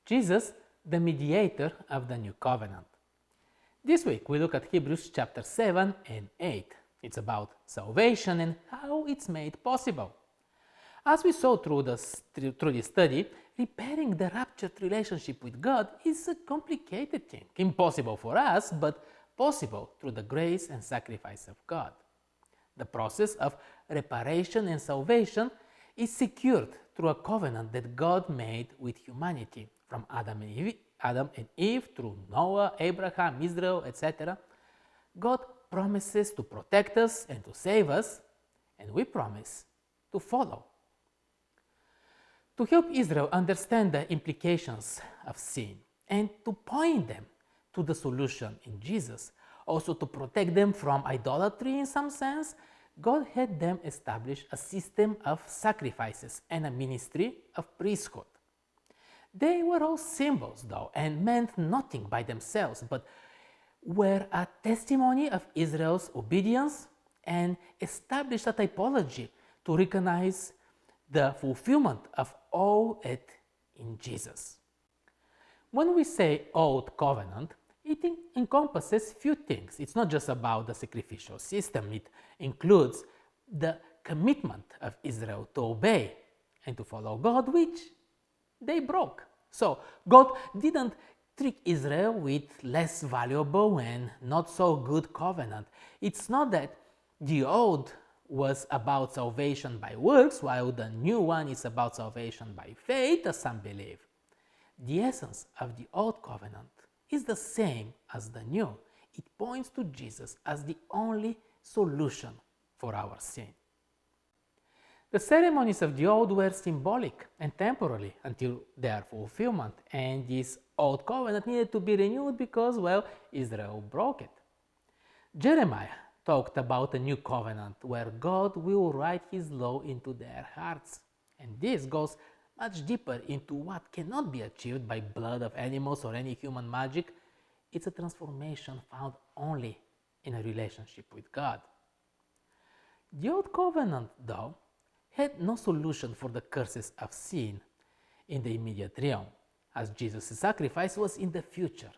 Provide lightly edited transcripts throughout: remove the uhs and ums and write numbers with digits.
Jesus, the mediator of the new covenant. This week we look at Hebrews chapter 7 and 8. It's about salvation and how it's made possible. As we saw through this study, repairing the ruptured relationship with God is a complicated thing, impossible for us, but possible through the grace and sacrifice of God. The process of reparation and salvation is secured through a covenant that God made with humanity, from Adam and Eve through Noah, Abraham, Israel, etc. God promises to protect us and to save us, and we promise to follow. To help Israel understand the implications of sin and to point them to the solution in Jesus, also to protect them from idolatry in some sense, God had them establish a system of sacrifices and a ministry of priesthood. They were all symbols, though, and meant nothing by themselves, but were a testimony of Israel's obedience and established a typology to recognize the fulfillment of all it in Jesus. When we say Old Covenant, it encompasses few things. It's not just about the sacrificial system. It includes the commitment of Israel to obey and to follow God, which they broke. So God didn't trick Israel with less valuable and not so good covenant. It's not that the old was about salvation by works, while the new one is about salvation by faith, as some believe. The essence of the old covenant is the same as the new. It points to Jesus as the only solution for our sin. The ceremonies of the old were symbolic and temporary until their fulfillment, and this old covenant needed to be renewed because, well, Israel broke it. Jeremiah talked about a new covenant where God will write His law into their hearts, and this goes much deeper into what cannot be achieved by blood of animals or any human magic. It's a transformation found only in a relationship with God. The old covenant, though, had no solution for the curses of sin in the immediate realm, as Jesus' sacrifice was in the future.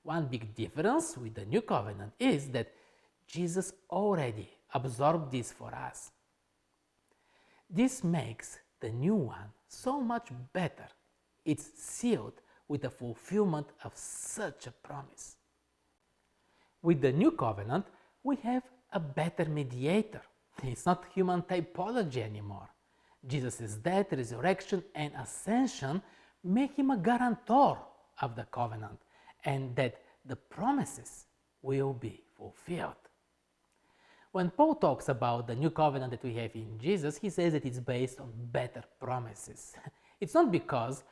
One big difference with the new covenant is that Jesus already absorbed this for us. This makes the new one so much better. It's sealed with the fulfillment of such a promise. With the new covenant, we have a better mediator. It's not human typology anymore. Jesus' death, resurrection, and ascension make him a guarantor of the covenant and that the promises will be fulfilled. When Paul talks about the new covenant that we have in Jesus, he says that it's based on better promises. It's not because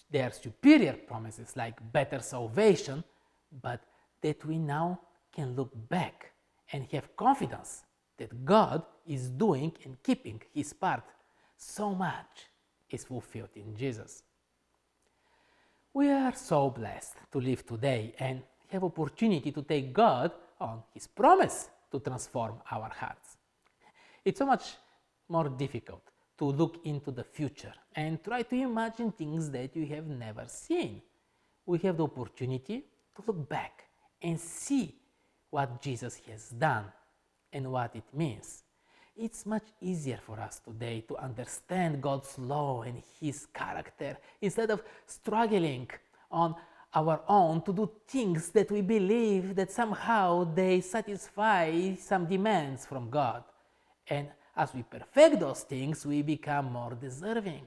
they are superior promises like better salvation, but that we now can look back and have confidence that God is doing and keeping His part. So much is fulfilled in Jesus. We are so blessed to live today and have opportunity to take God on His promise to transform our hearts. It's so much more difficult to look into the future and try to imagine things that you have never seen. We have the opportunity to look back and see what Jesus has done and what it means. It's much easier for us today to understand God's law and His character instead of struggling on our own to do things that we believe that somehow they satisfy some demands from God. And as we perfect those things, we become more deserving.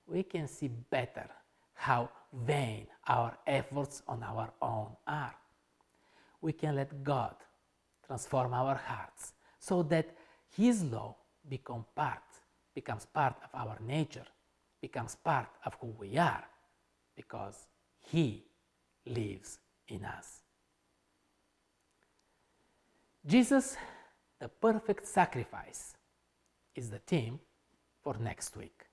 We can see better how vain our efforts on our own are. We can let God transform our hearts so that His law becomes part of our nature, becomes part of who we are, because He lives in us. Jesus, the perfect sacrifice, is the theme for next week.